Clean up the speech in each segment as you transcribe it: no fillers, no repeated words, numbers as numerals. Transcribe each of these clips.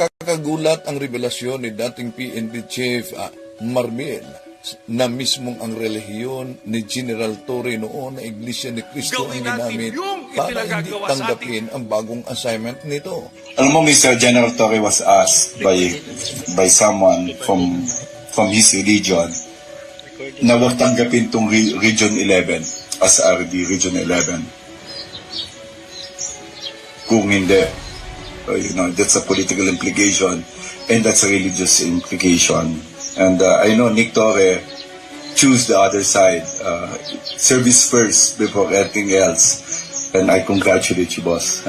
Nakakagulat ang revelasyon ni dating PNP Chief Marmil na mismong ang relihiyon ni General Torre noon na Iglesia ni Cristo ang ginamit para hindi tanggapin ang bagong assignment nito. Alam mo, Mr. General Torre was asked by someone from his religion na huwag tanggapin itong Region 11 as RD Region 11. Kung hindi, that's a political implication and that's a religious implication. And I know Nick Torre choose the other side. Service first before anything else. And I congratulate you, boss.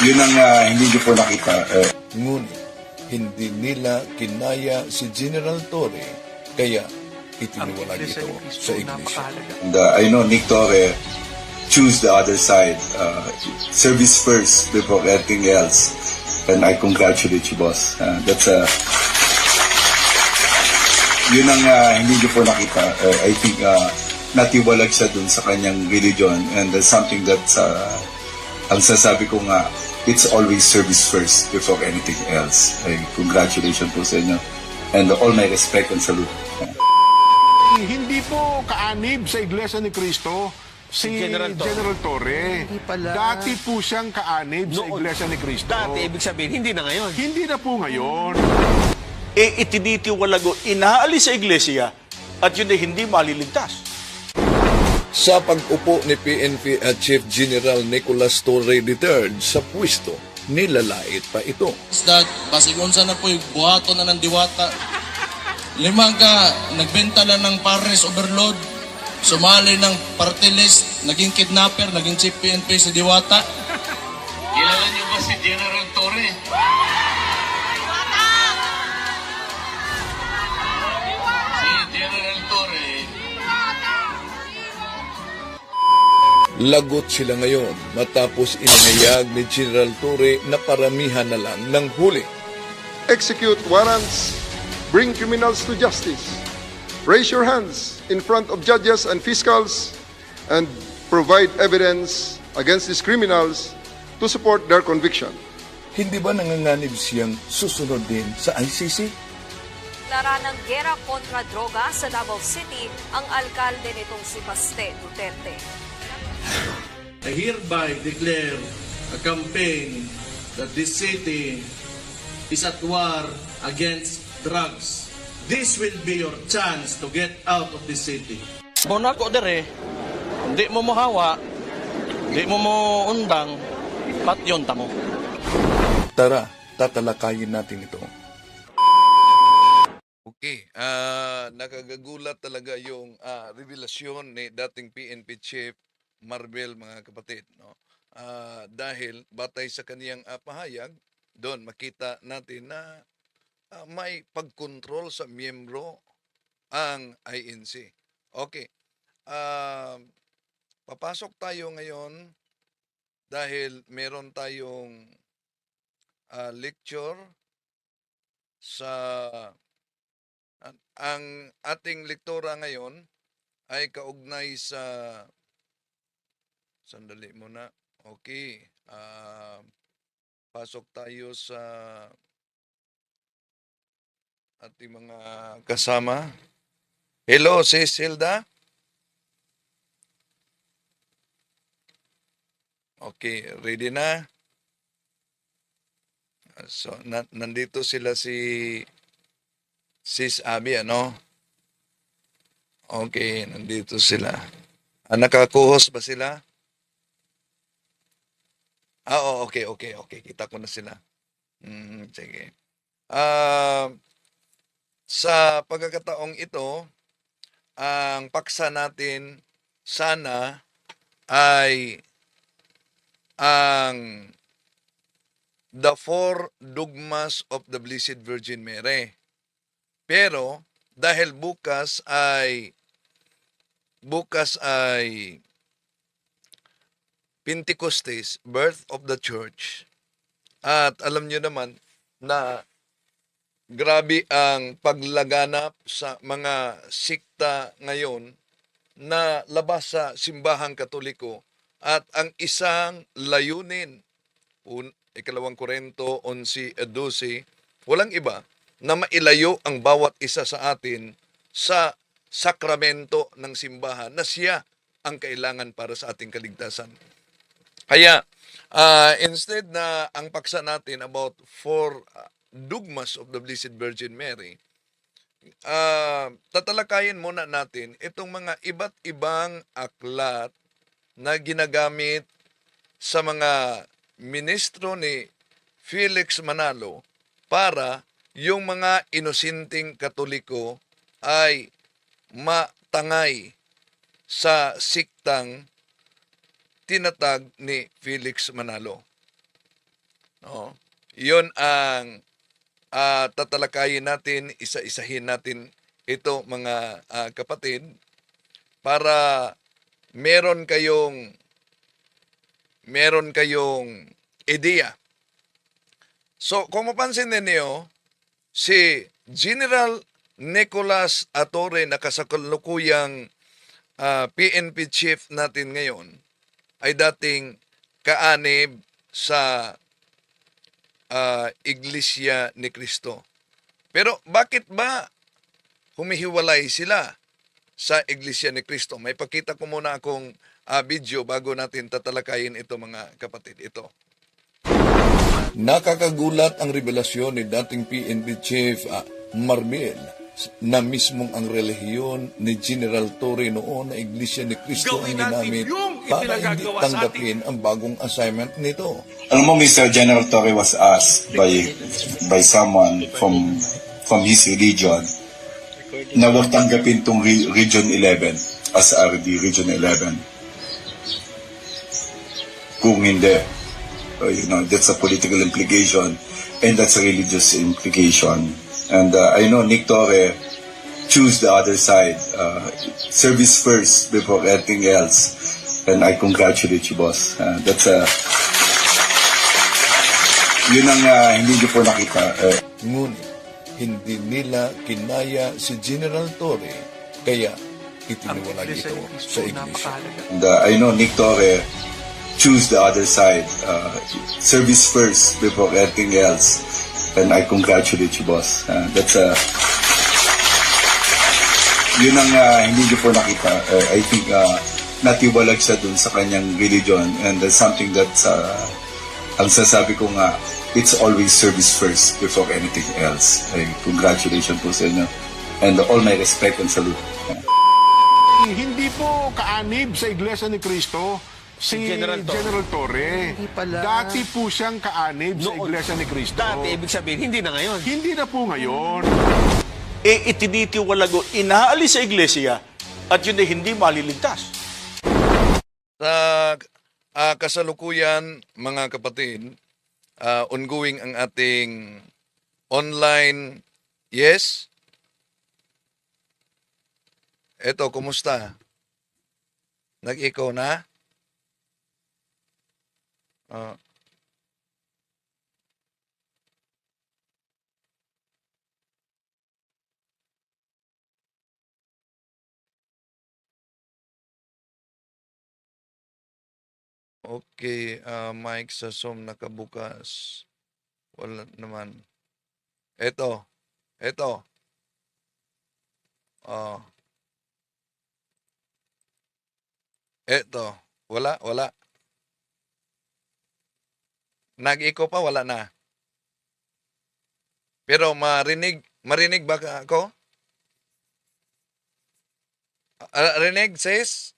Yun ang hindi niyo po nakita. Ngunit hindi nila kinaya si General Torre, kaya itiniwalag ito sa iglesia. And I know Nick Torre choose the other side. Service first before anything else. And I congratulate you, boss. Yun ang hindi niyo po nakita. I think natiwalag siya dun sa kanyang religion. And that's something that ang sasabi ko nga, it's always service first before anything else. Congratulations po sa inyo. And all my respect and salute. Hindi po kaanib sa Iglesia ni Cristo si General Torre. Hindi pala. Dati po siyang kaanib sa Iglesia ni Cristo. Dati, ibig sabihin, hindi na ngayon. Hindi na po ngayon. Itinitiwalago, inaalis sa iglesia at yun ay hindi maliligtas. Sa pag-upo ni PNP at Chief General Nicolas Torre III sa pwesto, nilalait pa ito. That basigon sana po yung buhato na ng diwata. Limang ka, nagbenta lang ng pares overload, sumali ng party list, naging kidnapper, naging chief PNP sa diwata. Kilala niyo ba si General Torre? Si General Torre. Lagot sila ngayon matapos inangayag ni General Torre na paramihan na lang ng huli. Execute warrants, bring criminals to justice, raise your hands in front of judges and fiscals, and provide evidence against these criminals to support their conviction. Hindi ba nanganganib siyang susunod din sa ICC? Lara ng gera kontra droga sa Davao City ang alkalde nitong si Baste Duterte. I hereby declare a campaign that this city is at war against drugs. This will be your chance to get out of this city. Muna ko dire, hindi mo mahawa, hindi mo undang, patyon tamo. Tara, tatalakayin natin ito. Okay, nakagagulat talaga yung revelasyon ni dating PNP Chief Marmil, mga kapatid, no? Dahil batay sa kaniyang pahayag, doon makita natin na may pagkontrol sa miyembro ang INC. Okay. Papasok tayo ngayon dahil meron tayong lecture sa ang ating lektura ngayon ay kaugnay sa sandali muna. Okay. Pasok tayo sa ating mga kasama. Hello, Sis Hilda. Okay, ready na? So, nandito sila si Sis Abby, ano? Okay, nandito sila. Nakakuhos ba sila? Oo, okay. Kita ko na sila. Sige. Sa pagkakataong ito, ang paksa natin sana ay ang The Four Dogmas of the Blessed Virgin Mary. Pero dahil bukas ay Pentecostes, birth of the church. At alam nyo naman na grabe ang paglaganap sa mga sikta ngayon na labas sa simbahang Katoliko at ang isang layunin ikalawang Korinto 11:12, walang iba na mailayo ang bawat isa sa atin sa sakramento ng simbahan na siya ang kailangan para sa ating kaligtasan. Kaya, instead na ang paksa natin about four dogmas of the Blessed Virgin Mary, tatalakayin muna natin itong mga iba't ibang aklat na ginagamit sa mga ministro ni Felix Manalo para yung mga inosinteng Katoliko ay matangay sa siktang tinatag ni Felix Manalo. No? Yun ang tatalakayin natin, isa-isahin natin ito mga kapatid para meron kayong ideya. So, kung mapansin ninyo, si General Nicolas Atore na kasalukuyang PNP chief natin ngayon ay dating kaanib sa Iglesia ni Cristo. Pero bakit ba humihiwalay sila sa Iglesia ni Cristo? May pakita ko muna akong video bago natin tatalakayin ito mga kapatid. Ito. Nakakagulat ang revelasyon ni dating PNP Chief Marmel na mismong ang relihiyon ni General Torre noon na Iglesia ni Cristo ang ginamit para hindi tanggapin ang bagong assignment nito. Alam mo, Mr. General Torre was asked by someone from his religion na huwag tanggapin itong Region 11 as RD Region 11. Kung hindi, that's a political implication and that's a religious implication. And I know Nick Torre choose the other side. Service first before anything else. And I congratulate you, boss. Yun ang hindi niyo po nakita. Ngunit hindi nila kinaya si General Torre kaya itiniwalag ito sa Iglesia. And I know Nick Torre choose the other side. Service first before anything else. And I congratulate you, boss. Yun ang hindi niyo po nakita. I think natiwalag siya dun sa kanyang religion, and that's something that ang sasabi ko nga, it's always service first before anything else. Congratulations po sa inyo. And all my respect and salute. Hindi po kaanib sa Iglesia ni Cristo si General Torre. Hindi pala. Dati po siyang kaanib sa Noon. Iglesia ni Cristo. Dati, ibig sabihin, hindi na ngayon. Hindi na po ngayon. Itinitiwalago, inaalis sa iglesia at yun ay hindi maliligtas. Sa kasalukuyan, mga kapatid, ongoing ang ating online. Yes? Eto, kumusta? Nag-echo na? Okay, mic sa Zoom nakabukas. Wala naman. Eto. Eto. Wala. Nag-echo pa, wala na. Pero marinig ba ako? Rinig, sis?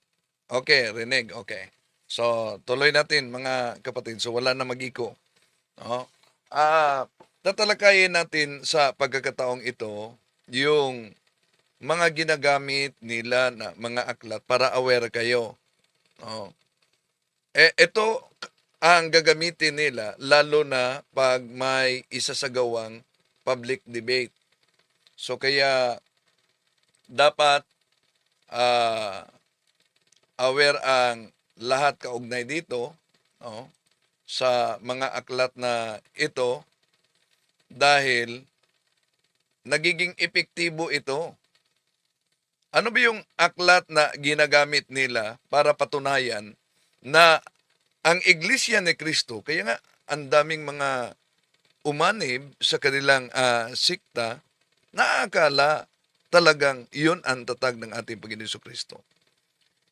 Okay, rinig, okay. So, tuloy natin mga kapatid. So, wala na mag-echo. No? Tatalakayin natin sa pagkakataong ito yung mga ginagamit nila na mga aklat para aware kayo. No? Ito ang gagamitin nila lalo na pag may isasagawang public debate. So, kaya dapat aware ang lahat kaugnay dito, no, sa mga aklat na ito dahil nagiging epektibo ito. Ano ba yung aklat na ginagamit nila para patunayan na ang Iglesia ni Cristo, kaya nga ang daming mga umanib sa kanilang sikta na akala talagang iyon ang tatag ng ating Panginoon Kristo.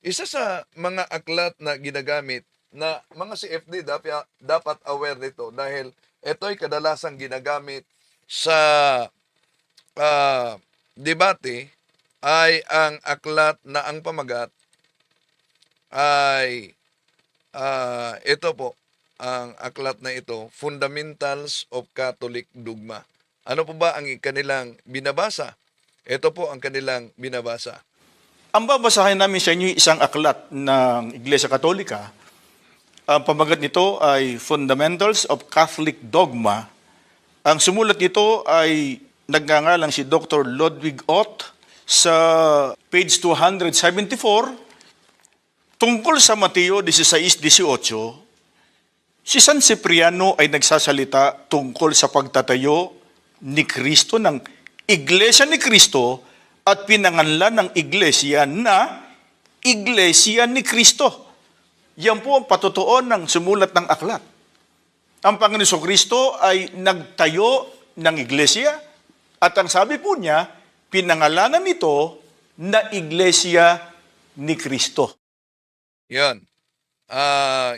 Isa sa mga aklat na ginagamit na mga CFD dapat aware nito dahil ito'y kadalasang ginagamit sa debate ay ang aklat na ang pamagat ay ito po, ang aklat na ito, Fundamentals of Catholic Dogma. Ano po ba ang kanilang binabasa? Ito po ang kanilang binabasa. Ang babasahin namin sa inyo isang aklat ng Iglesia Katolika. Ang pamagat nito ay Fundamentals of Catholic Dogma. Ang sumulat nito ay nagngangalang si Dr. Ludwig Ott sa page 274. Tungkol sa Mateo 16:18, si San Cipriano ay nagsasalita tungkol sa pagtatayo ni Kristo ng Iglesia ni Kristo at pinanganlan ng Iglesia na Iglesia ni Kristo. Yan po ang patutuon ng sumulat ng aklat. Ang Panginoon Kristo ay nagtayo ng Iglesia at ang sabi po niya, pinangalanan nito na Iglesia ni Kristo. Yan.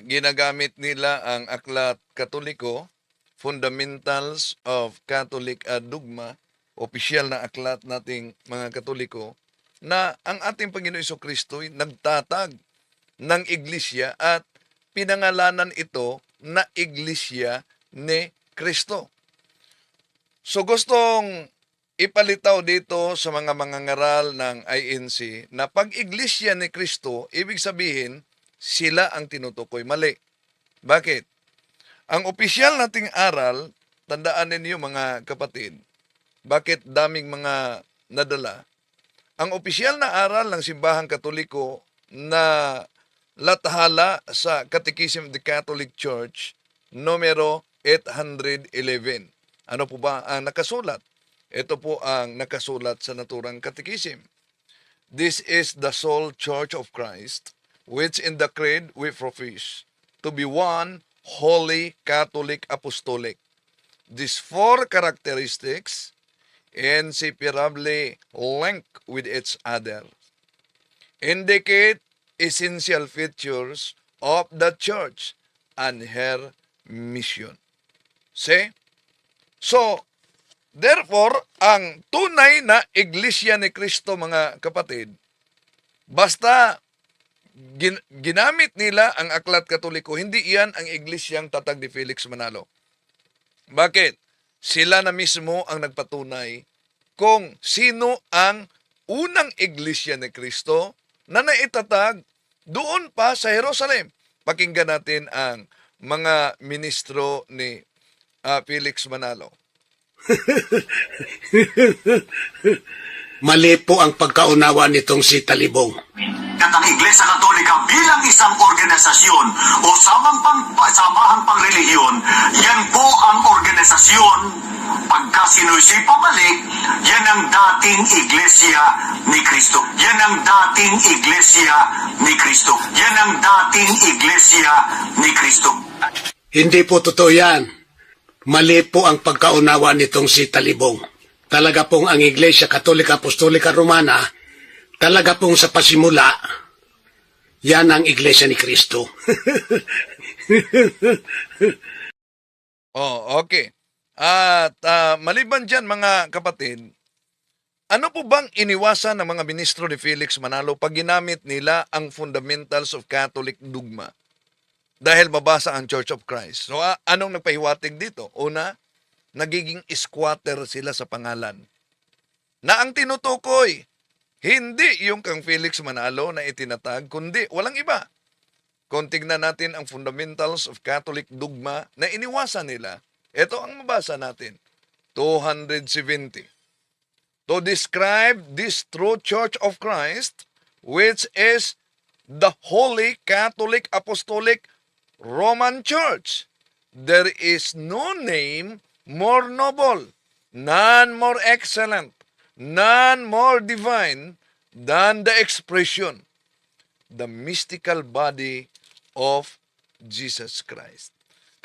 Ginagamit nila ang aklat Katoliko, Fundamentals of Catholic Dogma, opisyal na aklat nating mga Katoliko, na ang ating Panginoon Kristo ay nagtatag ng iglesia at pinangalanan ito na Iglesia ni Kristo. So gustong ipalitaw dito sa mga mangangaral ng INC na pag Iglesia ni Kristo, ibig sabihin, sila ang tinutukoy. Mali. Bakit? Ang opisyal nating aral, tandaan ninyo mga kapatid, bakit daming mga nadala? Ang opisyal na aral ng Simbahang Katoliko na lathala sa Catechism of the Catholic Church, numero 811. Ano po ba ang nakasulat? Ito po ang nakasulat sa naturang Catechism. This is the sole Church of Christ, which in the creed we profess to be one holy Catholic Apostolic. These four characteristics inseparably link with each other, indicate essential features of the Church and her mission. See? So, therefore, ang tunay na Iglesia ni Kristo, mga kapatid, basta ginamit nila ang aklat Katoliko, hindi iyan ang iglesyang tatag ni Felix Manalo. Bakit? Sila na mismo ang nagpatunay kung sino ang unang iglesia ni Kristo na naitatag doon pa sa Jerusalem. Pakinggan natin ang mga ministro ni Felix Manalo. Mali po ang pagkaunawa nitong si Talibong. At ang Iglesia Katolika bilang isang organisasyon o samahang pangrelihiyon, yan po ang organisasyon. Pagka sinusi pabalik, yan ang dating Iglesia ni Kristo. Yan ang dating Iglesia ni Kristo. Yan ang dating Iglesia ni Kristo. Hindi po totoo yan. Mali po ang pagkaunawa nitong si Talibong. Talaga pong ang Iglesia Katolika Apostolika Romana, talaga pong sa pasimula, yan ang Iglesia ni Kristo. Okay. At maliban dyan, mga kapatid, ano po bang iniwasan ng mga ministro ni Felix Manalo pag ginamit nila ang Fundamentals of Catholic Dogma? Dahil mabasa ang Church of Christ. So, anong nagpahiwatig dito? Una, nagiging squatter sila sa pangalan. Na ang tinutukoy, hindi yung kang Felix Manalo na itinatag, kundi walang iba. Kung tignan natin ang Fundamentals of Catholic Dogma na iniwasan nila, ito ang mabasa natin, 270. To describe this true Church of Christ, which is the Holy Catholic Apostolic Roman Church, there is no name more noble, none more excellent, none more divine than the expression, the mystical body of Jesus Christ.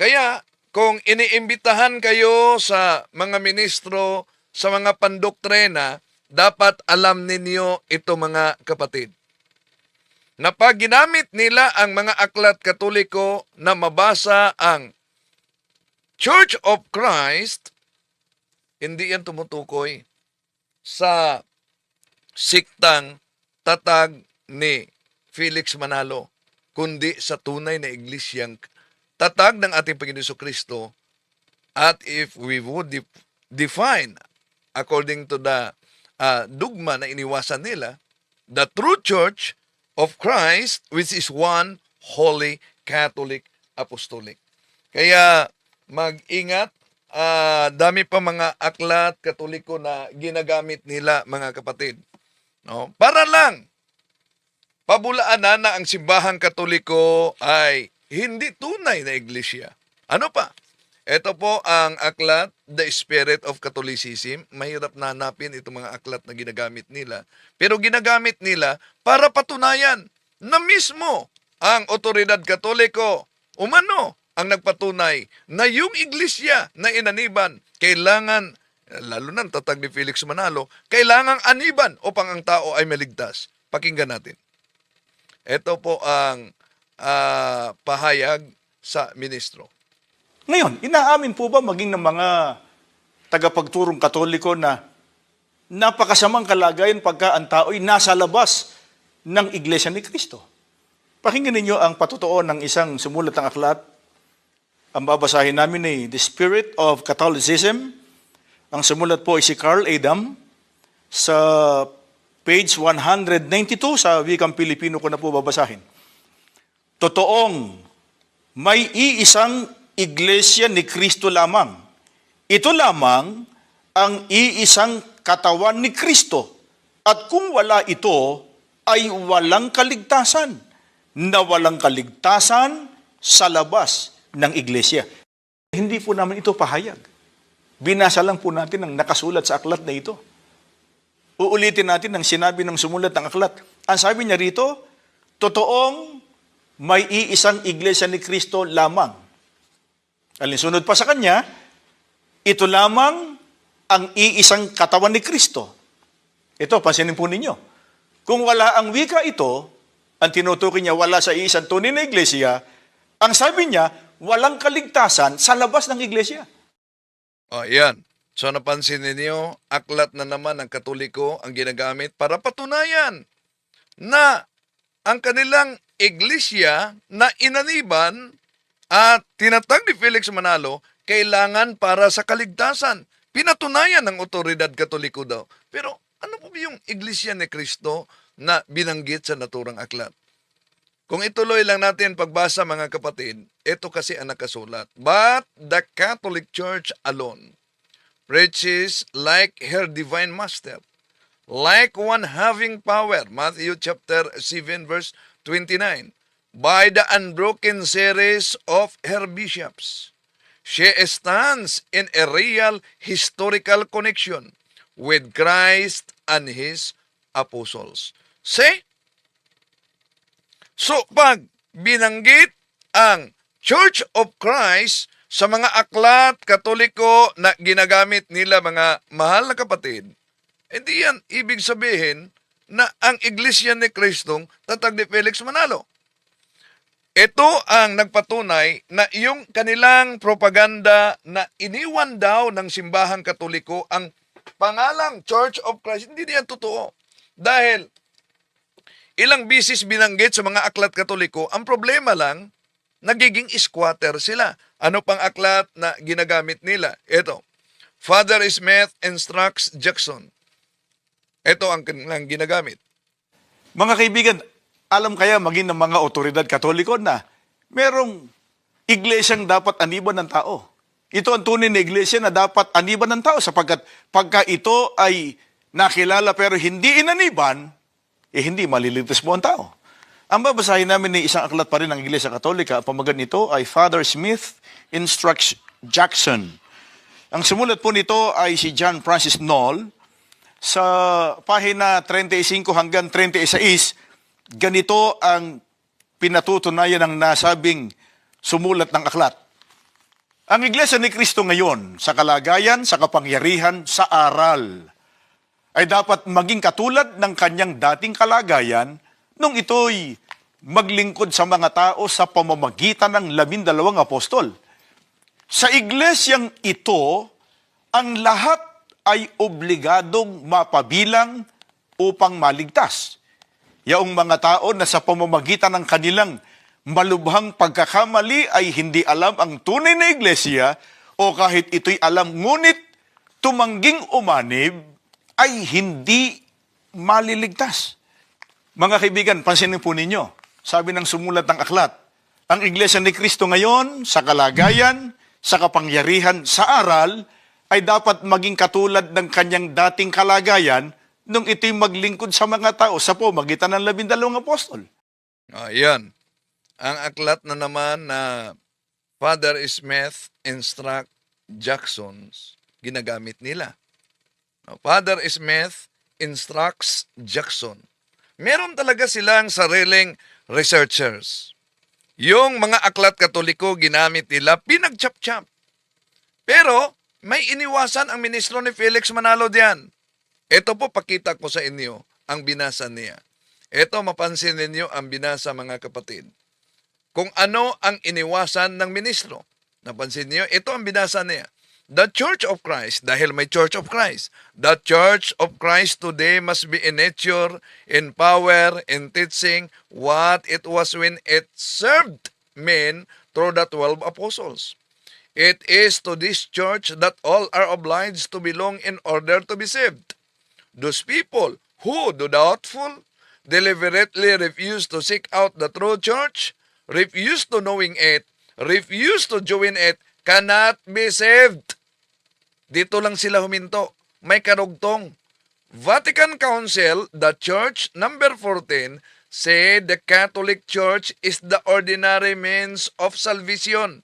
Kaya, kung iniimbitahan kayo sa mga ministro, sa mga pandoktrina, dapat alam ninyo ito mga kapatid. Na pag ginamit nila ang mga aklat Katoliko na mabasa ang Church of Christ, hindi yan tumutukoy sa siktang tatag ni Felix Manalo, kundi sa tunay na iglesyang tatag ng ating Panginoon Kristo. At if we would define according to the dogma na iniwasan nila, the true Church of Christ, which is one holy Catholic Apostolic. Kaya mag-ingat, dami pa mga aklat Katoliko na ginagamit nila mga kapatid. No? Para lang pabulaanan na ang simbahang Katoliko ay hindi tunay na iglesia. Ano pa? Ito po ang aklat, The Spirit of Catholicism. Mahirap na hanapin itong mga aklat na ginagamit nila. Pero ginagamit nila para patunayan na mismo ang otoridad Katoliko, umano, ang nagpatunay na yung iglesia na inaniban, kailangan, lalo na ang tatag ni Felix Manalo, kailangang aniban upang ang tao ay maligtas. Pakinggan natin. Ito po ang pahayag sa ministro. Ngayon, inaamin po ba maging ng mga tagapagturong Katoliko na napakasamang kalagayan pagka ang tao'y nasa labas ng Iglesia ni Cristo? Pakinggan ninyo ang patotoo ng isang sumulat ng aklat. Ang babasahin namin ay The Spirit of Catholicism. Ang sumulat po ay si Carl Adam. Sa page 192 sa wikang Pilipino ko na po babasahin. Totoong may iisang Iglesia ni Cristo lamang. Ito lamang ang iisang katawan ni Cristo. At kung wala ito, ay walang kaligtasan. Na walang kaligtasan sa labas ng Iglesia. Hindi po namin ito pahayag. Binasa lang po natin ang nakasulat sa aklat na ito. Uulitin natin ang sinabi ng sumulat ng aklat. Ang sabi niya rito, totoong may iisang Iglesia ni Cristo lamang. Alinsunod pa sa kanya, ito lamang ang iisang katawan ni Cristo. Ito, pansinin po ninyo. Kung wala ang wika ito, ang tinutukoy niya wala sa iisang tunay na iglesia, ang sabi niya, walang kaligtasan sa labas ng iglesia. O, yan. So, napansin ninyo, aklat na naman ng Katoliko ang ginagamit para patunayan na ang kanilang iglesia na inaniban at tinatag ni Felix Manalo, kailangan para sa kaligtasan. Pinatunayan ng otoridad Katoliko daw. Pero ano po yung iglesia ni Cristo na binanggit sa naturang aklat? Kung ituloy lang natin pagbasa mga kapatid, ito kasi ang nakasulat. But the Catholic Church alone preaches like her divine master, like one having power, Matthew chapter 7 verse 29, by the unbroken series of her bishops. She stands in a real historical connection with Christ and His apostles. See? So, pag binanggit ang Church of Christ sa mga aklat Katoliko na ginagamit nila mga mahal na kapatid, hindi yan ibig sabihin na ang Iglesia ni Kristong tatag ni Felix Manalo. Ito ang nagpatunay na yung kanilang propaganda na iniwan daw ng simbahang Katoliko ang pangalang Church of Christ, hindi yan totoo. Dahil ilang bisis binanggit sa mga aklat Katoliko, ang problema lang, nagiging squatter sila. Ano pang aklat na ginagamit nila? Ito, Father Smith instructs Jackson. Ito ang kanilang ginagamit. Mga kaibigan, alam kaya maging ng mga otoridad Katoliko na merong iglesyang dapat aniban ng tao. Ito ang tunay na iglesia na dapat aniban ng tao sapagkat pagka ito ay nakilala pero hindi inaniban, hindi maliligtas mo ang tao. Ang babasahin namin ni isang aklat pa rin ng Iglesia Katolika, ang pamagat nito ay Father Smith Instructs Jackson. Ang sumulat po nito ay si John Francis Knoll. Sa pahina 35 hanggang 36, ganito ang pinatutunayan ng nasabing sumulat ng aklat. Ang Iglesia ni Cristo ngayon, sa kalagayan, sa kapangyarihan, sa aral, ay dapat maging katulad ng kanyang dating kalagayan nung ito'y maglingkod sa mga tao sa pamamagitan ng 12 apostol. Sa iglesyang ito, ang lahat ay obligadong mapabilang upang maligtas. Yaong mga tao na sa pamamagitan ng kanilang malubhang pagkakamali ay hindi alam ang tunay na iglesia o kahit ito'y alam ngunit tumangging umanib ay hindi maliligtas. Mga kaibigan, pansinin po ninyo, sabi ng sumulat ng aklat, ang Iglesia ni Cristo ngayon sa kalagayan, sa kapangyarihan, sa aral, ay dapat maging katulad ng kanyang dating kalagayan nung ito'y maglingkod sa mga tao sa pamamagitan ng 12 apostol. Yan. Ang aklat na naman na Father Smith Instruct Jackson's, ginagamit nila. Father Smith Instructs Jackson. Meron talaga silang sariling researchers. Yung mga aklat Katoliko ginamit nila, pinagchap-chap. Pero may iniwasan ang ministro ni Felix Manalo diyan. Ito po, pakita ko sa inyo ang binasa niya. Ito, mapansin ninyo ang binasa, mga kapatid. Kung ano ang iniwasan ng ministro. Napansin niyo, ito ang binasa niya. The Church of Christ, dahil may Church of Christ, the Church of Christ today must be in nature, in power, in teaching, what it was when it served men through the 12 apostles. It is to this church that all are obliged to belong in order to be saved. Those people who, though doubtful, deliberately refuse to seek out the true church, refuse to knowing it, refuse to join it, cannot be saved. Dito lang sila huminto. May karugtong. Vatican Council, the Church, number 14, said the Catholic Church is the ordinary means of salvation.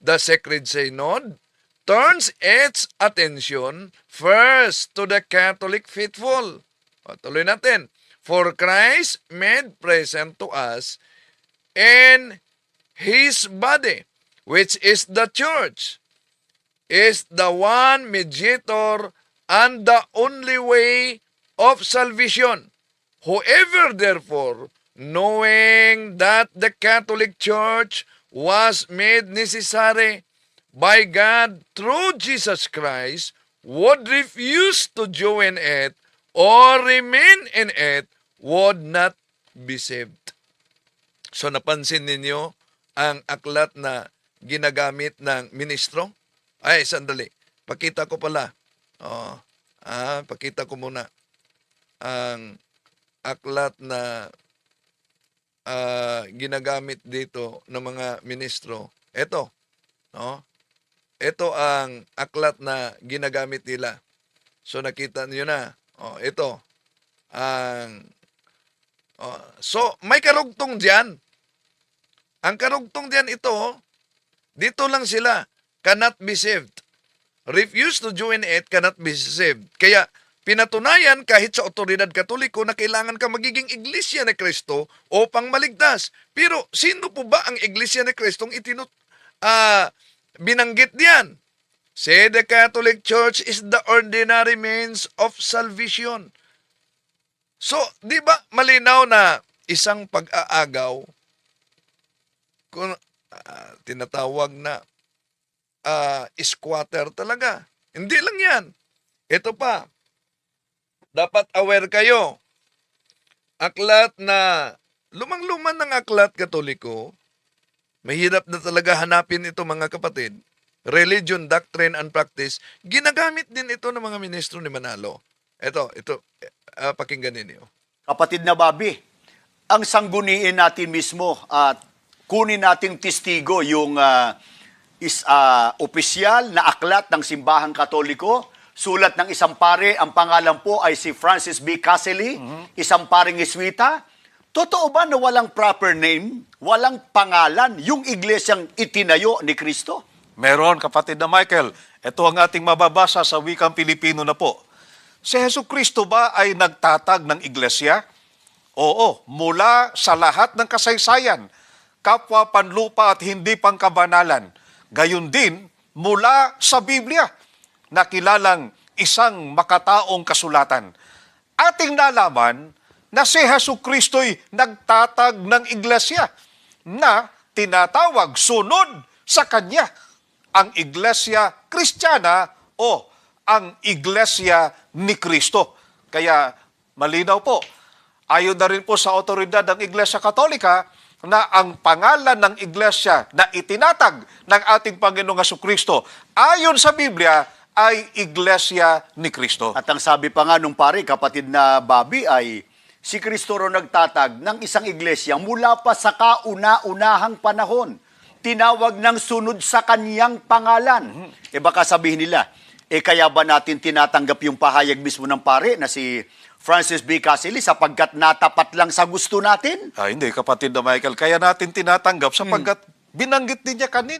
The Sacred Synod turns its attention first to the Catholic faithful. O, tuloy natin. For Christ made present to us in His body, which is the church, is the one mediator and the only way of salvation. Whoever, therefore, knowing that the Catholic Church was made necessary by God through Jesus Christ, would refuse to join it or remain in it, would not be saved. So napansin ninyo ang aklat na ginagamit ng ministro? Ay, sandali. Pakita ko pala. Pakita ko muna ang aklat na ginagamit dito ng mga ministro. Ito. No? Ito ang aklat na ginagamit nila. So nakita niyo na. Ito. So may karugtong diyan. Ang karugtong diyan ito, dito lang sila. Cannot be saved. Refuse to join it, cannot be saved. Kaya, pinatunayan kahit sa otoridad Katoliko na kailangan ka magiging Iglesia ni Cristo upang maligtas. Pero, sino po ba ang Iglesia ni Cristo binanggit diyan? Say the Catholic Church is the ordinary means of salvation. So, di ba malinaw na isang pag-aagaw, kung tinatawag na squatter talaga. Hindi lang yan. Ito pa. Dapat aware kayo. Aklat na, lumang-luman ng aklat Katoliko, mahirap na talaga hanapin ito, mga kapatid. Religion, Doctrine, and Practice, ginagamit din ito ng mga ministro ni Manalo. Ito, pakinggan ninyo. Kapatid na Bobby, ang sangguniin natin mismo at kunin nating testigo yung opisyal na aklat ng Simbahang Katoliko, sulat ng isang pare, ang pangalan po ay si Francis B. Caselli, isang paring Jesuita. Totoo ba na walang proper name, walang pangalan, yung iglesyang itinayo ni Kristo? Meron, kapatid na Michael. Ito ang ating mababasa sa wikang Pilipino na po. Si Jesucristo ba ay nagtatag ng iglesia? Oo, mula sa lahat ng kasaysayan, kapwa panlupa at hindi pangkabanalan. Gayon din mula sa Biblia na kilalang isang makataong kasulatan. Ating nalaman na si Jesucristo'y nagtatag ng iglesia na tinatawag sunod sa Kanya, ang Iglesia Kristiyana o ang Iglesia ni Kristo. Kaya malinaw po, ayon na rin po sa otoridad ng Iglesia Katolika na ang pangalan ng Iglesia na itinatag ng ating Panginoong Jesucristo ayon sa Biblia ay Iglesia ni Kristo. At ang sabi pa nga nung pare, kapatid na Bobby, ay si Kristo ro nagtatag ng isang iglesia mula pa sa kauna-unahang panahon. Tinawag ng sunod sa kaniyang pangalan. Baka sabihin nila, kaya ba natin tinatanggap yung pahayag mismo ng pare na si Francis B. Caselli sapagkat natapat lang sa gusto natin? Hindi, kapatid na Michael. Kaya natin tinatanggap sapagkat binanggit din niya kanina.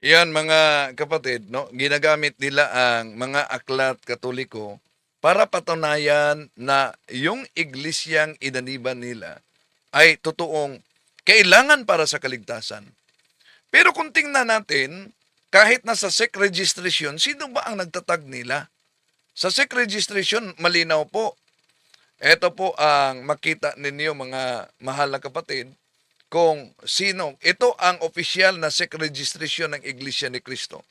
Yan mga kapatid, no, ginagamit nila ang mga aklat Katoliko para patunayan na yung iglesyang inaniban nila ay totoong kailangan para sa kaligtasan. Pero kung tingnan natin, kahit nasa SEC registration, sino ba ang nagtatag nila? Sa SEC registration, malinaw po. Ito po ang makita ninyo mga mahal na kapatid, kung sino. Ito ang opisyal na SEC registration ng Iglesia ni Cristo.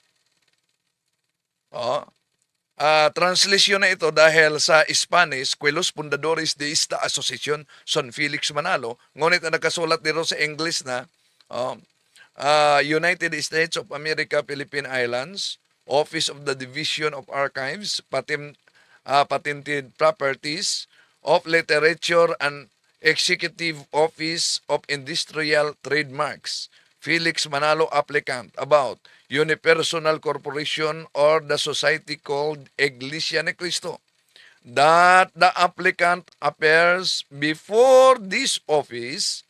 Translation na ito dahil sa Spanish, Quelos Fundadores de esta Asociación son Felix Manalo. Ngunit ang nakasulat dito sa English na United States of America, Philippine Islands, Office of the Division of Archives, Patented Properties of Literature and Executive Office of Industrial Trademarks, Felix Manalo applicant about Unipersonal Corporation or the society called Iglesia ni Cristo, that the applicant appears before this office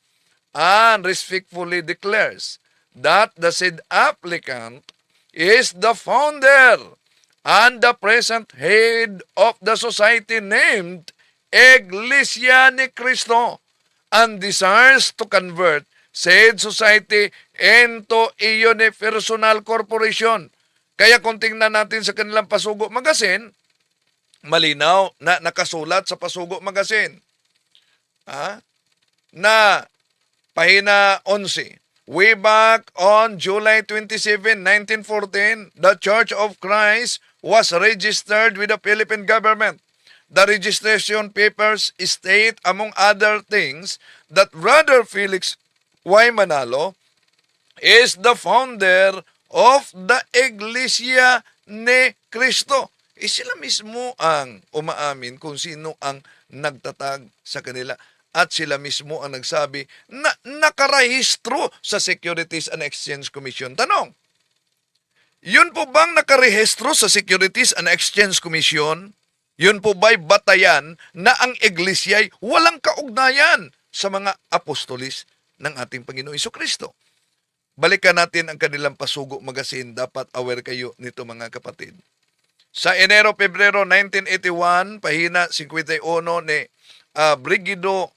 and respectfully declares that the said applicant is the founder and the present head of the society named Iglesia ni Cristo and desires to convert said society into a unipersonal corporation. Kaya kung tingnan natin sa kanilang Pasugo Magazine, malinaw na nakasulat sa Pasugo Magazine na pahina 11. Way back on July 27, 1914, the Church of Christ was registered with the Philippine government. The registration papers state, among other things, that Brother Felix Y. Manalo is the founder of the Iglesia ni Cristo. Sila mismo ang umaamin kung sino ang nagtatag sa kanila. At sila mismo ang nagsabi na nakarehistro sa Securities and Exchange Commission. Tanong, yun po bang nakarehistro sa Securities and Exchange Commission? Yun po ba'y batayan na ang iglesia ay walang kaugnayan sa mga apostolis ng ating Panginoong Jesucristo? Balikan natin ang kanilang Pasugo Magazine. Dapat aware kayo nito mga kapatid. Sa Enero-Pebrero 1981, pahina 51 ni Brigido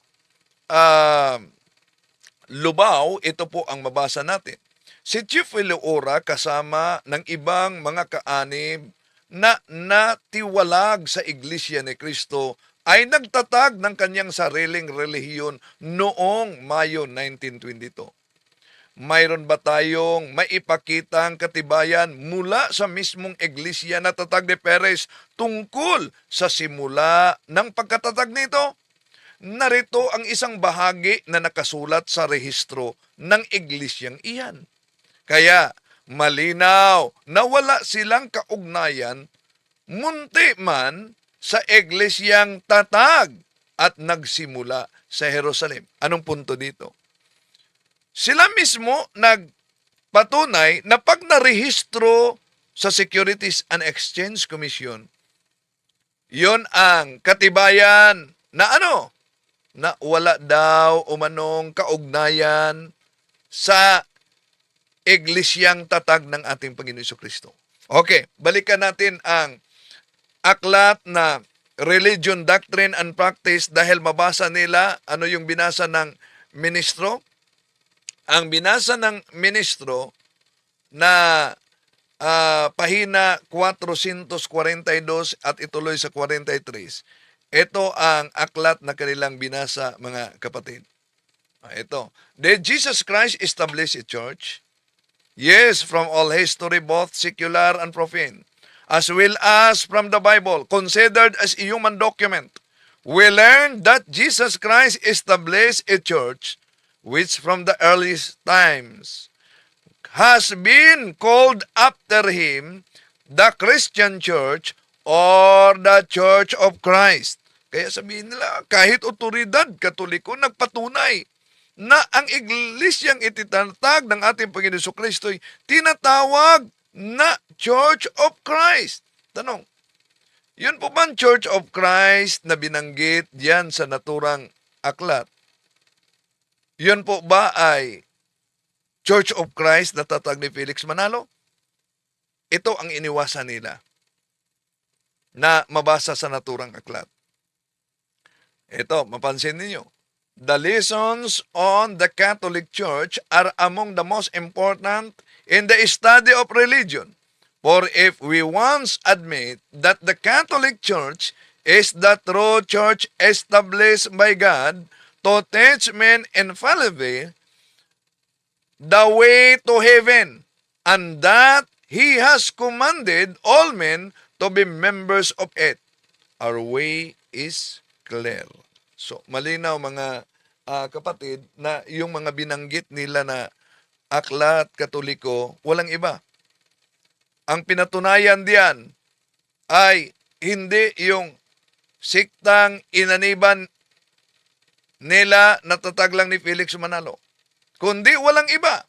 Lubao, ito po ang mabasa natin. Si Chief Eleora kasama ng ibang mga kaanib na natiwalag sa Iglesia ni Cristo ay nagtatag ng kanyang sariling relihiyon noong Mayo 1922. Mayroon ba tayong maipakitang katibayan mula sa mismong Iglesia na tatag ni Perez tungkol sa simula ng pagkatatag nito? Narito ang isang bahagi na nakasulat sa rehistro ng iglesyang iyan. Kaya malinaw na wala silang kaugnayan, munti man sa iglesyang tatag at nagsimula sa Jerusalem. Anong punto dito? Sila mismo nagpatunay na pag narehistro sa Securities and Exchange Commission, yon ang katibayan na ano? Na wala daw umanong kaugnayan sa iglesyang tatag ng ating Panginoon Jesucristo. Okay, balikan natin ang aklat na Religion, Doctrine and Practice dahil mabasa nila ano yung binasa ng ministro. Ang binasa ng ministro na pahina 442 at ituloy sa 43. Ito ang aklat na kanilang binasa, mga kapatid. Ito. Did Jesus Christ establish a church? Yes, from all history, both secular and profane, as well as from the Bible, considered as a human document. We learn that Jesus Christ established a church which from the earliest times has been called after him the Christian Church or the Church of Christ. Kaya sabihin nila, kahit otoridad katoliko nagpatunay na ang iglesyang ititatag ng ating Panginoon Kristo ay tinatawag na Church of Christ. Tanong, yun po ba ang Church of Christ na binanggit diyan sa naturang aklat? Yun po ba ay Church of Christ na tatag ni Felix Manalo? Ito ang iniwasan nila na mabasa sa naturang aklat. Ito, mapansin ninyo. The lessons on the Catholic Church are among the most important in the study of religion. For if we once admit that the Catholic Church is the true church established by God to teach men infallibly the way to heaven, and that He has commanded all men to be members of it, our way is clear. So, malinaw mga kapatid na yung mga binanggit nila na aklat katoliko, walang iba. Ang pinatunayan diyan ay hindi yung siktang inaniban nila na tatag lang ni Felix Manalo, kundi walang iba.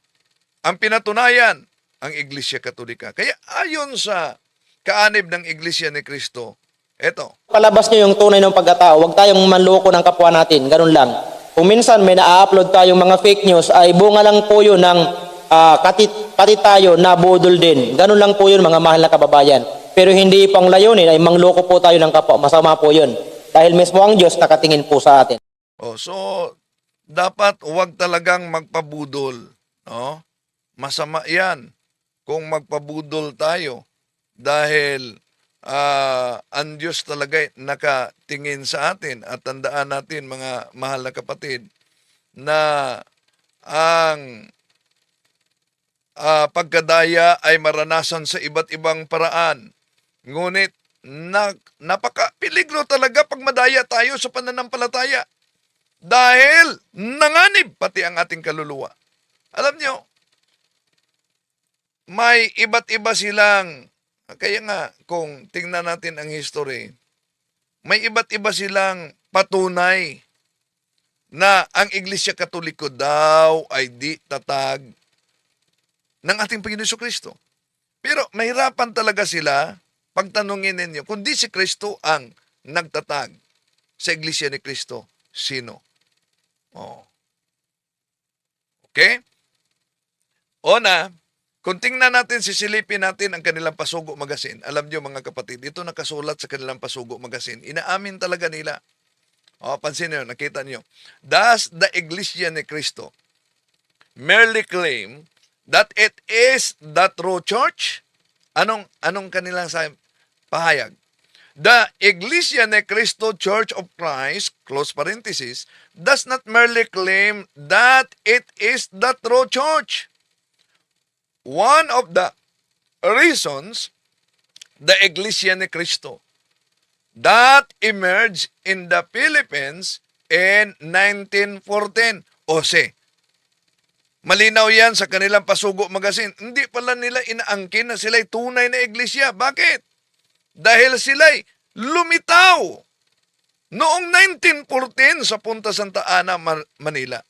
Ang pinatunayan, ang Iglesia Katolika. Kaya ayon sa kaanib ng Iglesia ni Cristo, eto. Palabas nyo yung tunay ng pagkatao. Huwag tayong manloko ng kapwa natin. Ganun lang. Kung minsan may na-upload tayong mga fake news, ay bunga lang po yun ng pati tayo na budol din. Ganun lang po yun, mga mahal na kababayan. Pero hindi pang layunin ay mangloko po tayo ng kapwa. Masama po yun. Dahil mismo ang Diyos nakatingin po sa atin. So, dapat huwag talagang magpabudol. No? Masama yan kung magpabudol tayo. Dahil ang Diyos talaga nakatingin sa atin. At tandaan natin, mga mahal na kapatid, na ang pagkadaya ay maranasan sa iba't ibang paraan. Ngunit napaka-peligro talaga pag madaya tayo sa pananampalataya. Dahil nanganib pati ang ating kaluluwa. Alam nyo, may iba't iba silang, kaya nga kung tingnan natin ang history, may iba't iba silang patunay na ang Iglesia Katoliko daw ay di tatag ng ating Panginoon Kristo. Pero mahirapan talaga sila pagtanungin ninyo, kung di si Kristo ang nagtatag sa Iglesia ni Kristo, sino? Okay? Una, kung tingnan natin, sisilipin natin ang kanilang Pasugo Magazine. Alam nyo mga kapatid, ito nakasulat sa kanilang Pasugo Magazine. Inaamin talaga nila. Pansin nyo, nakita nyo. Does the Iglesia ni Cristo merely claim that it is the true church? Anong kanilang pahayag? The Iglesia ni Cristo Church of Christ, close parenthesis, does not merely claim that it is the true church. One of the reasons the Iglesia ni Cristo that emerged in the Philippines in 1914. Malinaw yan sa kanilang Pasugo Magazine. Hindi pala nila inaangkin na sila'y tunay na iglesia. Bakit? Dahil sila'y lumitaw noong 1914 sa Punta Santa Ana, Manila.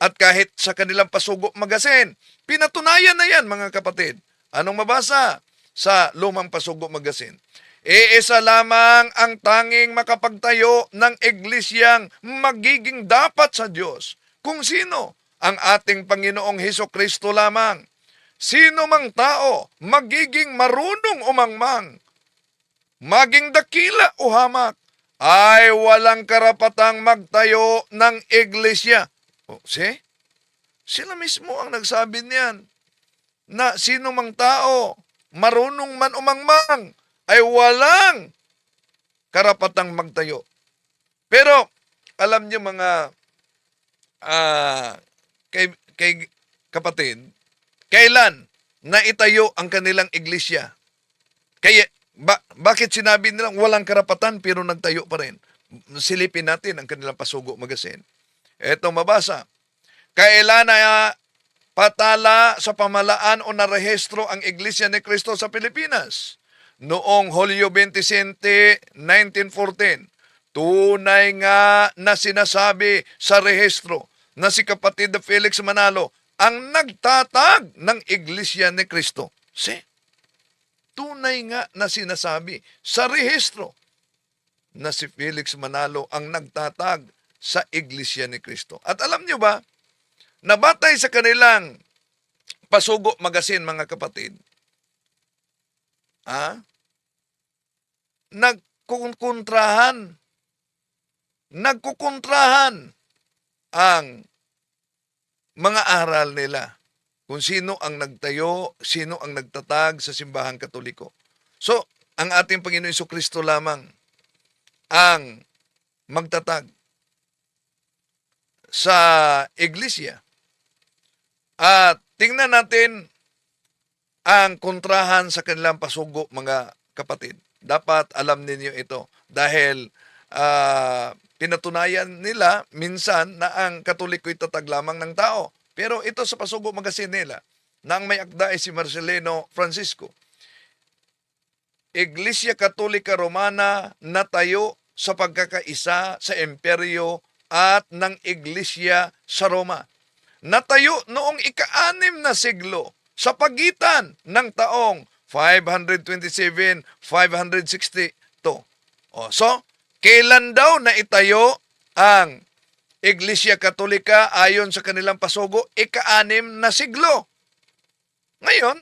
At kahit sa kanilang Pasugo Magazine, pinatunayan na yan mga kapatid. Anong mabasa sa lumang Pasugo Magazine? Iisa lamang ang tanging makapagtayo ng iglesyang magiging dapat sa Diyos. Kung sino? Ang ating Panginoong Hesukristo lamang. Sino mang tao magiging marunong umangmang, maging dakila o hamak, ay walang karapatang magtayo ng iglesia. Sila mismo ang nagsabi niyan. na sino mang tao, marunong man umangmang, ay walang karapatang magtayo. Pero, alam niyo mga kay kapatid, kailan naitayo ang kanilang iglesia? Kaya, bakit sinabi nilang walang karapatan pero nagtayo pa rin? Silipin natin ang kanilang Pasugo Magazine. Ito mabasa. Kailan na patala sa pamalaan o narehistro ang Iglesia ni Cristo sa Pilipinas? Noong Hulyo 27, 1914, tunay nga na sinasabi sa rehistro na si kapatid Felix Manalo ang nagtatag ng Iglesia ni Cristo. Tunay nga na sinasabi sa rehistro na si Felix Manalo ang nagtatag sa Iglesia ni Cristo. At alam niyo ba, nabatay sa kanilang Pasugo Magazine, mga kapatid, nagkukontrahan ang mga aral nila kung sino ang nagtayo, sino ang nagtatag sa simbahang Katoliko. So, ang ating Panginoon Jesucristo lamang ang magtatag sa iglesia. At tingnan natin ang kontrahan sa kanilang pasugo, mga kapatid. Dapat alam ninyo ito dahil pinatunayan nila minsan na ang Katoliko'y tatag lamang ng tao. Pero ito sa Pasugo Magazine nila, na ang may akda ay si Marcelino Francisco. Iglesia Katolika Romana natayo sa pagkakaisa sa imperyo at ng Iglesia sa Roma. Natayo noong ika-6 na siglo sa pagitan ng taong 527, 562. So, kailan daw na itayo ang Iglesia Katolika ayon sa kanilang pasugo? Ika-6 na siglo. Ngayon,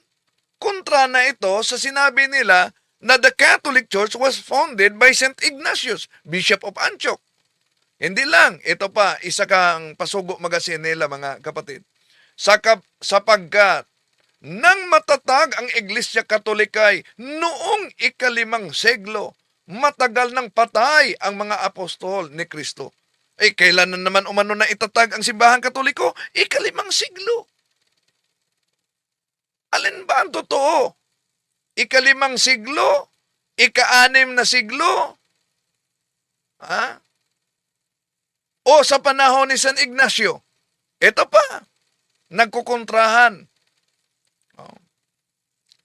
kontra na ito sa sinabi nila na the Catholic Church was founded by St. Ignatius, Bishop of Antioch. Hindi lang, ito pa, isa kang Pasugo Magazine nila, mga kapatid. Sapagkat nang matatag ang Iglesia Katolika ay noong ika-5 siglo, matagal nang patay ang mga apostol ni Kristo. Kailan na naman umano na itatag ang simbahang Katoliko? Ika-5 siglo. Alin ba ang totoo? Ika-5 siglo? Ika-6 na siglo? O sa panahon ni San Ignacio? Ito pa, nagkukontrahan.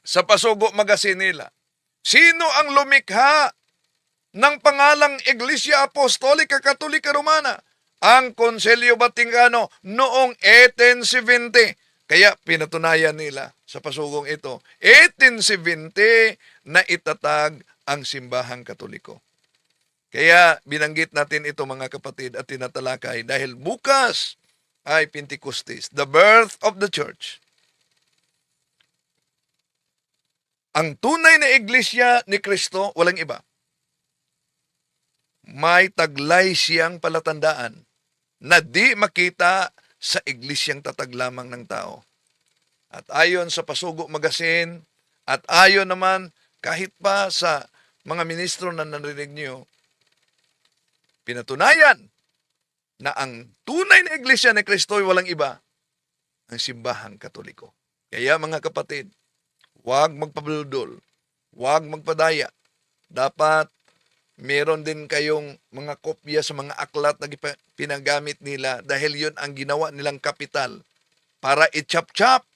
Sa Pasugo Magazine nila, sino ang lumikha ng pangalang Iglesia Apostolica Katolika Romana? Ang Konselyo Vaticano noong 1870. Kaya pinatunayan nila sa pasugong ito, 1870 na itatag ang simbahang Katoliko. Kaya binanggit natin ito, mga kapatid, at tinatalakay dahil bukas ay Pentecostes, the birth of the church. Ang tunay na iglesia ni Kristo, walang iba. May taglay siyang palatandaan na di makita sa iglesyang tatag lamang ng tao. At ayon sa Pasugo Magazine, at ayon naman kahit pa sa mga ministro na narinig niyo, pinatunayan na ang tunay na iglesia ni Kristo ay walang iba, ang simbahang Katoliko. Kaya mga kapatid, huwag magpabulodol, huwag magpadaya. Dapat meron din kayong mga kopya sa mga aklat na pinagamit nila dahil yun ang ginawa nilang kapital para i-chop-chop.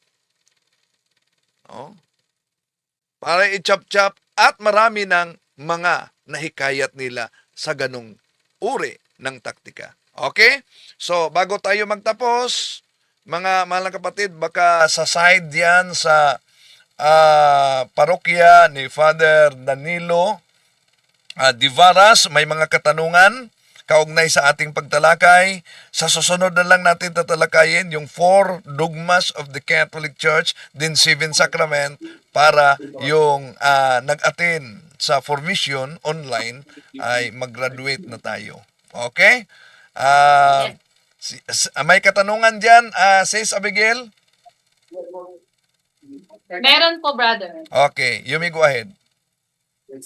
Para i-chop-chop at marami ng mga nahikayat nila sa ganong uri ng taktika. Okay? So, bago tayo magtapos, mga mahal na kapatid, baka sa side yan sa parokya ni Father Danilo Divaras, may mga katanungan kaugnay sa ating pagtalakay. Sa susunod na lang natin tatalakayin yung 4 dogmas of the Catholic Church, din 7 sacrament, para yung nag-attend sa formation online ay mag-graduate na tayo. Okay? May katanungan dyan, Sis Abigail? Meron po, brother. Okay, you may go ahead. Okay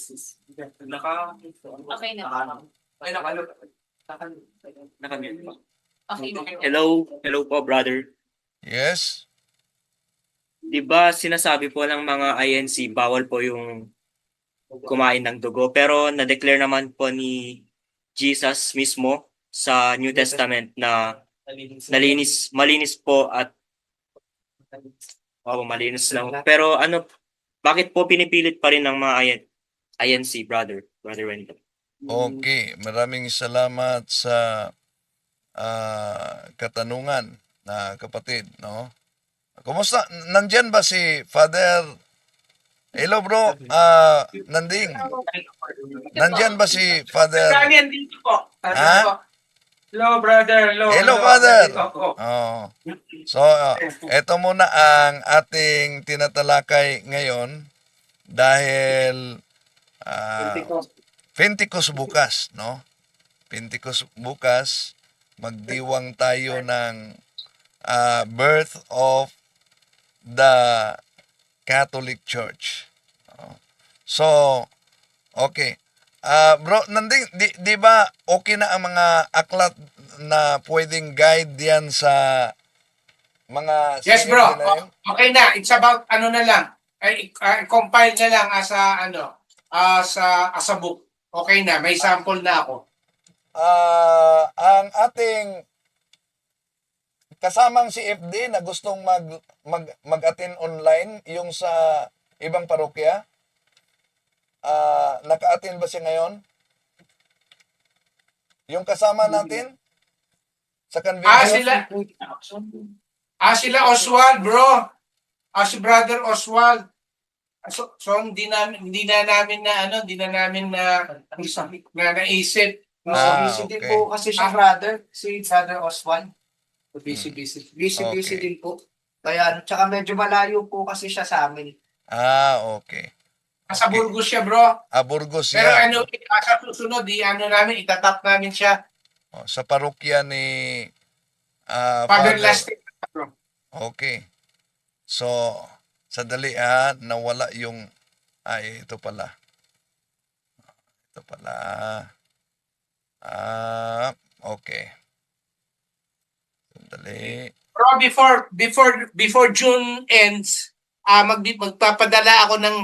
na. Okay na. Hello po, brother. Yes? Di ba sinasabi po ng mga INC bawal po yung kumain ng dugo, pero na-declare naman po ni Jesus mismo sa New Testament na malinis po at malinis lang. Pero bakit po pinipilit pa rin ng mga INC, brother Wendell? Okay, maraming salamat sa katanungan na kapatid, no? Kumusta? Nandyan ba si Father? Hello bro, Nanding. Nandyan ba si Father? Dito po. Ha? Hello, brother. Hello, Father. Oh. So, ito muna ang ating tinatalakay ngayon dahil Pentecost bukas, no? Pentecost bukas, magdiwang tayo ng birth of the Catholic Church. So, okay. Bro, Nanding, di ba okay na ang mga aklat na pwedeng guide diyan sa mga... Yes, bro. na yun? Okay na. It's about na lang. Compile na lang as a book. Okay na. May sample na ako. Ang ating kasamang si FD na gustong mag-attend online, yung sa ibang parokya, naka-attend ba siya ngayon? Yung kasama natin sa convention? Sila Oswald, bro. Si brother Oswald. So hindi na namin naisip. Busy Din po kasi siya, brother. Si Brother Oswald. Busy Okay. din po. Kaya, tsaka medyo malayo po kasi siya sa amin. Okay. Sa Burgos siya, bro. Burgos Pero yan. sa susunod, itatap namin siya. Sa parokya ni Father Lasting, bro. Okay. So, sadali nawala yung... ito pala. Okay. Sadali. Bro, before June ends, magpapadala ako ng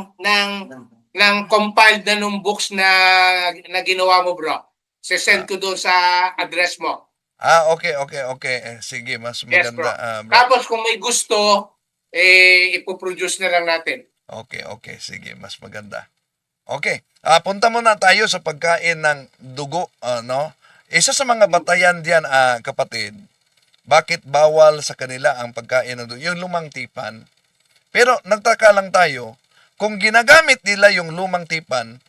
compiled na nung books na ginawa mo, bro. Send ko doon sa address mo. Okay. Sige, mas Yes, bro. maganda. Bro. Tapos kung may gusto, ipoproduce na lang natin. Okay. Sige, mas maganda. Okay. Punta muna tayo sa pagkain ng dugo, no? Isa sa mga batayan diyan, kapatid, bakit bawal sa kanila ang pagkain ng dugo? Yung lumang tipan. Pero nagtaka lang tayo, kung ginagamit nila yung lumang tipan,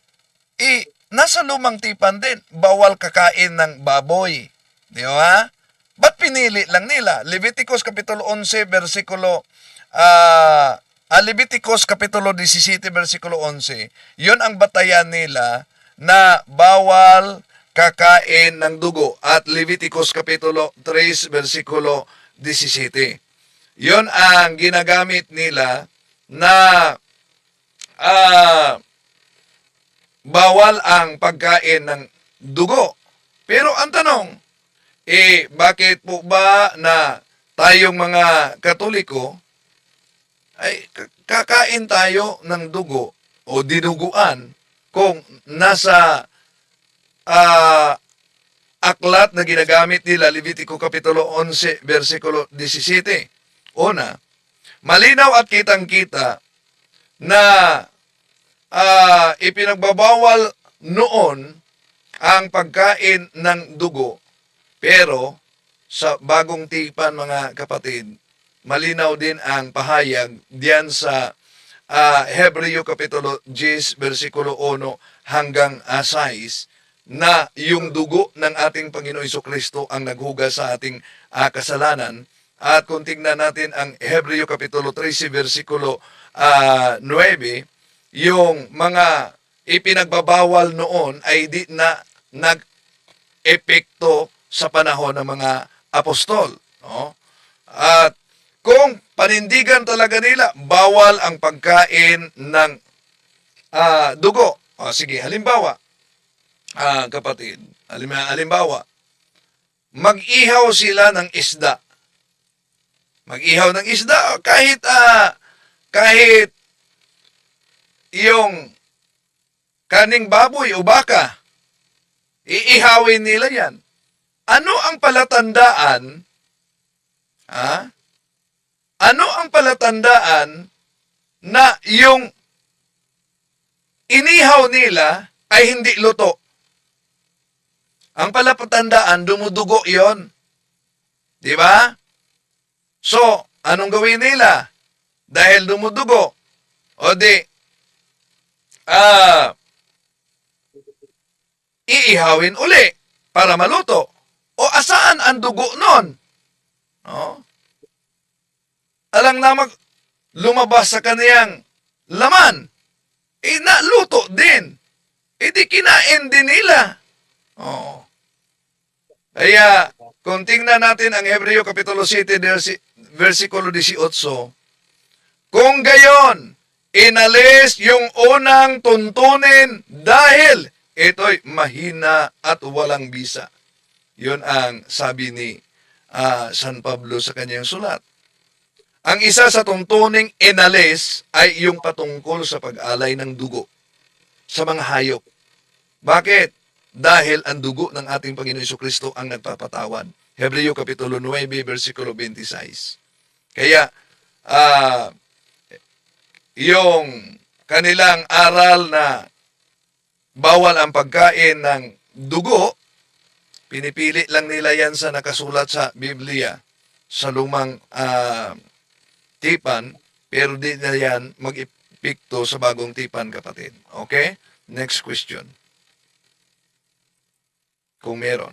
nasa lumang tipan din, bawal kakain ng baboy. Di ba? Ba't pinili lang nila? Leviticus Kapitulo 11, versikulo Leviticus Kapitulo 17, versikulo 11, yun ang batayan nila na bawal kakain ng dugo. At Leviticus Kapitulo 3, versikulo 17. Yun ang ginagamit nila na bawal ang pagkain ng dugo. Pero ang tanong, bakit po ba na tayong mga Katoliko ay kakain tayo ng dugo o dinuguan kung nasa aklat na ginagamit nila, Levitico Kapitulo 11, versikulo 17. Una, malinaw at kitang-kita na ipinagbabawal noon ang pagkain ng dugo, pero sa bagong tipan, mga kapatid, malinaw din ang pahayag diyan sa Hebreo Kapitulo 10, versikulo 1 hanggang 6, na yung dugo ng ating Panginoon Jesucristo ang naghugas sa ating kasalanan. At kung tingnan natin ang Hebreo Kapitulo 13, versikulo 9, yung mga ipinagbabawal noon ay di na nag-epekto sa panahon ng mga apostol. No? At Kung panindigan talaga nila, bawal ang pagkain ng dugo. O sige, halimbawa, kapatid, halimbawa, mag-ihaw sila ng isda. Mag-ihaw ng isda, kahit yung kaning baboy o baka, iihawin nila yan. Ano ang palatandaan? Ano ang palatandaan na yung inihaw nila ay hindi luto? Ang palatandaan, dumudugo yon, di ba? So, anong gawin nila? Dahil dumudugo, o di, iihawin uli para maluto. O asaan ang dugo nun? No? Alang na lumabas sa kaniyang laman, naluto din. Di kinain din nila. Oh. Kaya, kung tingnan natin ang Hebreo Kapitulo 7, versikulo 18, kung gayon, inalis yung unang tuntunin dahil ito'y mahina at walang bisa. Yun ang sabi ni San Pablo sa kanyang sulat. Ang isa sa tuntuning inalis ay yung patungkol sa pag-alay ng dugo sa mga hayop. Bakit? Dahil ang dugo ng ating Panginoon Jesucristo ang nagpapatawad. Hebreo Kapitulo 9, versikulo 26. Kaya, yung kanilang aral na bawal ang pagkain ng dugo, pinipili lang nila yan sa nakasulat sa Biblia, sa lumang tipan, pero di na yan mag-epekto sa bagong tipan, kapatid. Okay? Next question. Kung meron.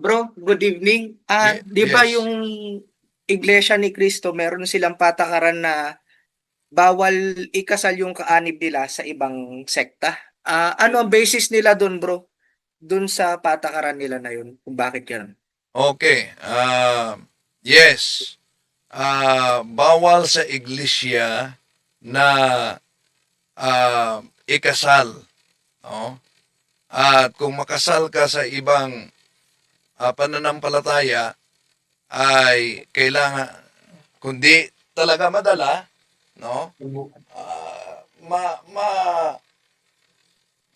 Bro, good evening. Di ba Yes. yung Iglesia ni Cristo, meron silang patakaran na bawal ikasal yung kaanib nila sa ibang sekta? Ano ang basis nila doon, bro? Doon sa patakaran nila na yun, kung bakit yan? Okay. Yes. Bawal sa iglesia na ikasal. No? At kung makasal ka sa ibang pananampalataya, ay kailangan, kundi talaga madala, no?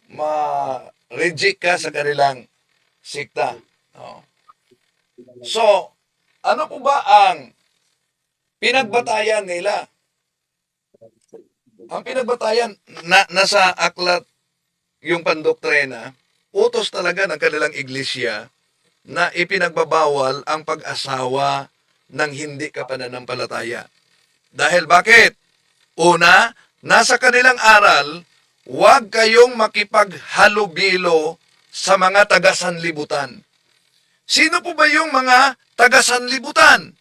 Ma-reject ka sa kanilang sikta. No? So, ano po ba ang pinagbatayan nila? Ang pinagbatayan, nasa aklat yung pandoktrina, utos talaga ng kanilang iglesia na ipinagbabawal ang pag-asawa ng hindi kapananampalataya. Dahil bakit? Una, nasa kanilang aral, huwag kayong makipaghalubilo sa mga taga-sanlibutan. Sino po ba yung mga taga-sanlibutan?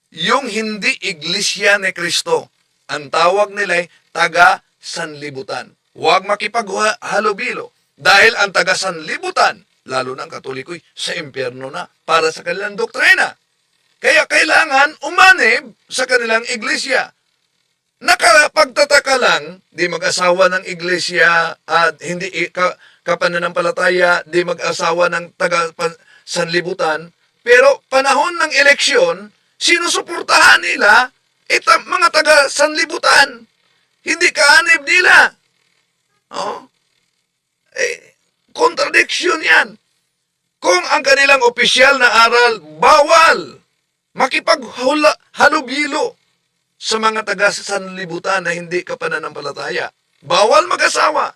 Yung hindi iglesia ni Kristo. Ang tawag nila ay taga-sanlibutan. Huwag makipaghalubilo. Dahil ang taga-sanlibutan, lalo ng Katoliko, sa impyerno na para sa kanilang doktrina. Kaya kailangan umanib sa kanilang iglesia. Nakapagtataka lang, di mag-asawa ng iglesia at hindi kapananampalataya, di mag-asawa ng taga-sanlibutan, pero panahon ng eleksyon, sinusuportahan nila mga taga-sanlibutan. Hindi kaanib nila. Oh? Contradiction yan. Kung ang kanilang opisyal na aral, bawal makipaghalubilo sa mga taga-sanlibutan na hindi kapananampalataya. Bawal mag-asawa.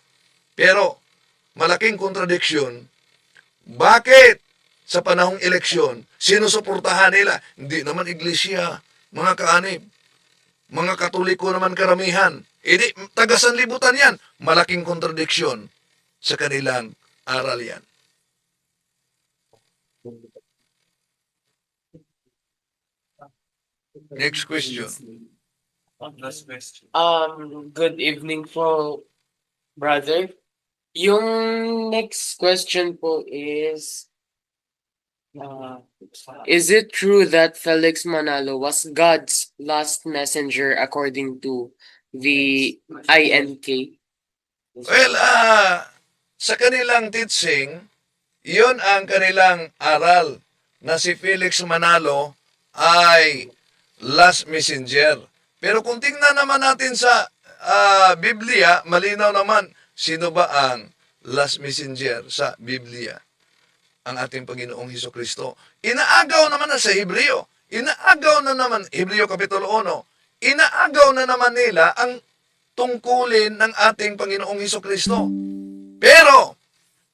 Pero, malaking contradiction. Bakit sa panahong eleksyon, sinusuportahan nila? Hindi naman iglesia, mga kaanib. Mga Katoliko naman karamihan. Hindi, taga-sanlibutan yan. Malaking contradiction sa kanilang aral yan. Next question. Good evening po, brother. Yung next question po is it true that Felix Manalo was God's last messenger according to the INK? Well, sa kanilang teaching, iyon ang kanilang aral na si Felix Manalo ay last messenger. Pero kung tingnan naman natin sa Biblia, malinaw naman sino ba ang last messenger sa Biblia? Ang ating Panginoong Hesukristo. Inaagaw naman na sa Hebreo. Inaagaw na naman, Hebreo Kapitulo 1, inaagaw na naman nila ang tungkulin ng ating Panginoong Hesukristo. Pero,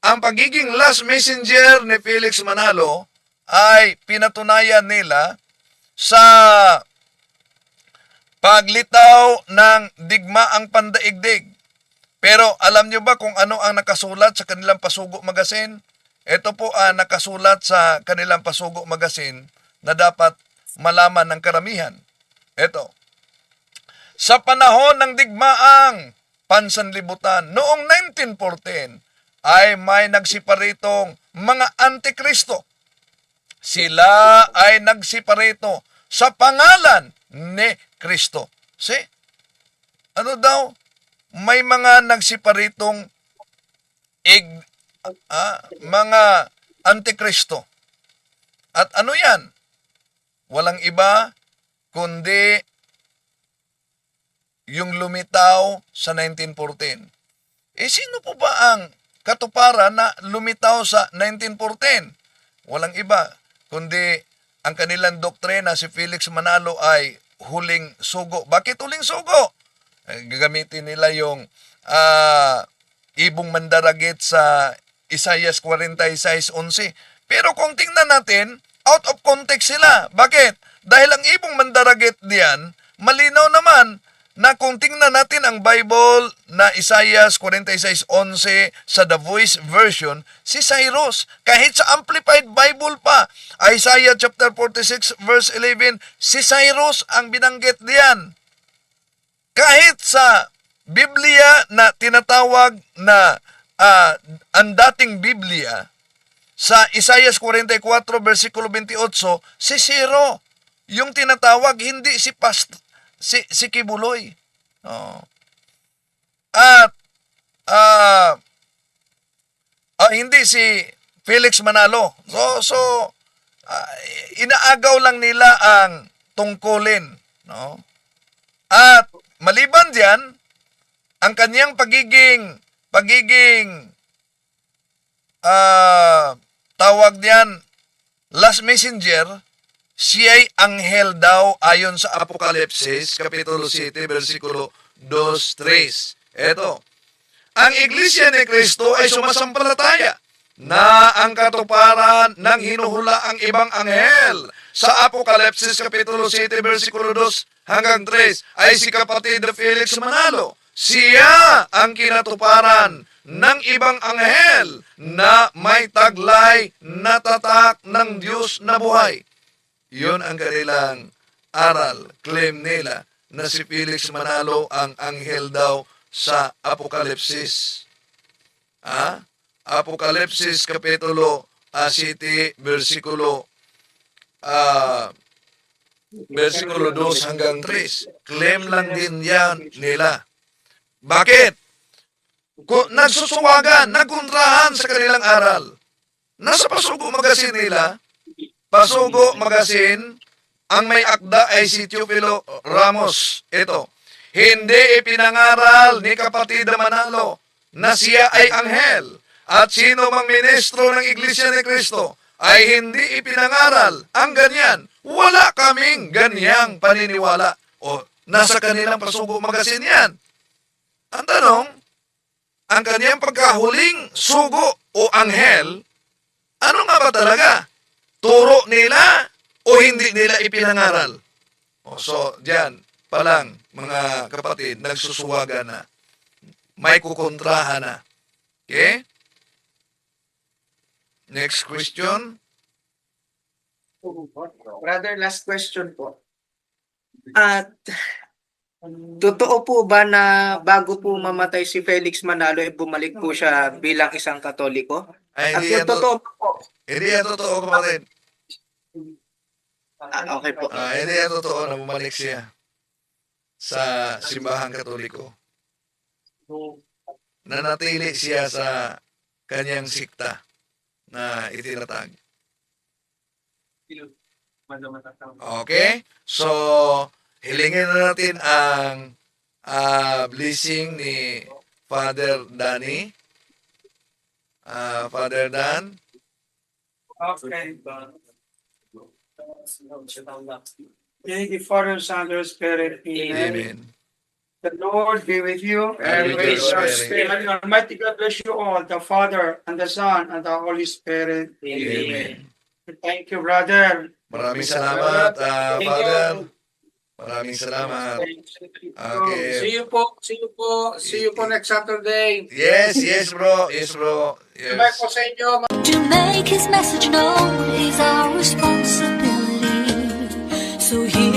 ang pagiging last messenger ni Felix Manalo ay pinatunayan nila sa paglitaw ng digmaang pandaigdig. Pero alam nyo ba kung ano ang nakasulat sa kanilang Pasugo Magazine? Ito po ang nakasulat sa kanilang Pasugo Magazine na dapat malaman ng karamihan. Ito. Sa panahon ng digmaang pansanlibutan noong 1914 ay may nagsiparitong mga antikristo. Sila ay nagsiparito sa pangalan ni Kristo. See? Ano daw? May mga nagsiparitong mga antikristo. At ano yan? Walang iba kundi yung lumitaw sa 1914. Sino po ba ang katuparan na lumitaw sa 1914? Walang iba kundi ang kanilang doktrina si Felix Manalo ay huling sugo. Bakit huling sugo? Gagamitin nila yung ibong mandaragit sa Isaias 46:11. Pero kung tingnan natin, out of context sila. Bakit? Dahil ang ibong mandaragit diyan, malinaw naman na kung tingnan natin ang Bible na Isaias 46:11 sa The Voice version, si Cyrus, kahit sa Amplified Bible pa, Isaiah chapter 46 verse 11, si Cyrus ang binanggit diyan. Kahit sa Biblia na tinatawag na ang dating Biblia, sa Isaias 44 versikulo 28, si Ciro yung tinatawag, hindi si Kibuloy. At hindi si Felix Manalo. So inaagaw lang nila ang tungkulin, no? At maliban diyan, ang kanyang pagiging tawag diyan last messenger, siya'y anghel daw ayon sa Apokalipsis, Kapitulo 7, versikulo 2-3. Eto, ang Iglesia ni Cristo ay sumasampalataya na ang katuparan ng hinuhula ang ibang anghel sa Apokalipsis, Kapitulo 7, versikulo 2 hanggang 3 ay si kapatid na Felix Manalo. Siya ang kinatuparan ng ibang anghel na may taglay na tatak ng Diyos na buhay. Yun ang kanilang aral. Claim nila na si Felix Manalo ang anghel daw sa Apokalipsis. Apokalipsis Kapitulo 7, versikulo 2 hanggang 3. Claim lang din yan nila. Bakit? Nagsusuwagan, nagkontrahan sa kanilang aral. Nasa Pasugo Magazine nila, Pasugo Magazine, ang may akda ay si Teofilo Ramos. Ito, hindi ipinangaral ni kapatid Manalo na siya ay anghel at sino mang ministro ng Iglesia ni Cristo ay hindi ipinangaral ang ganyan. Wala kaming ganyang paniniwala. O, nasa kanilang Pasugo Magazine yan. Ang tanong, ang kaniyang pagkahuling sugo o anghel, ano nga ba talaga? Turo nila o hindi nila ipinangaral? So, diyan pa lang, mga kapatid, nagsusuwaga na. May kukontrahan na. Okay? Next question. Brother, last question po. At Totoo po ba na bago po mamatay si Felix Manalo, bumalik po siya bilang isang Katoliko? Ay, At hindi yung yan totoo po, Hindi yan totoo, kapatid. okay po. Hindi yan totoo na bumalik siya sa simbahang Katoliko. Nanatili siya sa kanyang sikta na itinatag. Okay? So, hilingin na natin ang blessing ni Father Danny. Father Dan. Okay. Thank you, Father, Son, and Spirit. Amen. The Lord be with you. And with your spirit. And Almighty God bless you all, the Father, and the Son, and the Holy Spirit. Amen. Thank you, brother. Maraming salamat, Father. Maraming salamat. Okay. See you po next Saturday. Yes, bro. Yes, bro. Bye Yes. po sa inyo. To make his message known is our responsibility. So here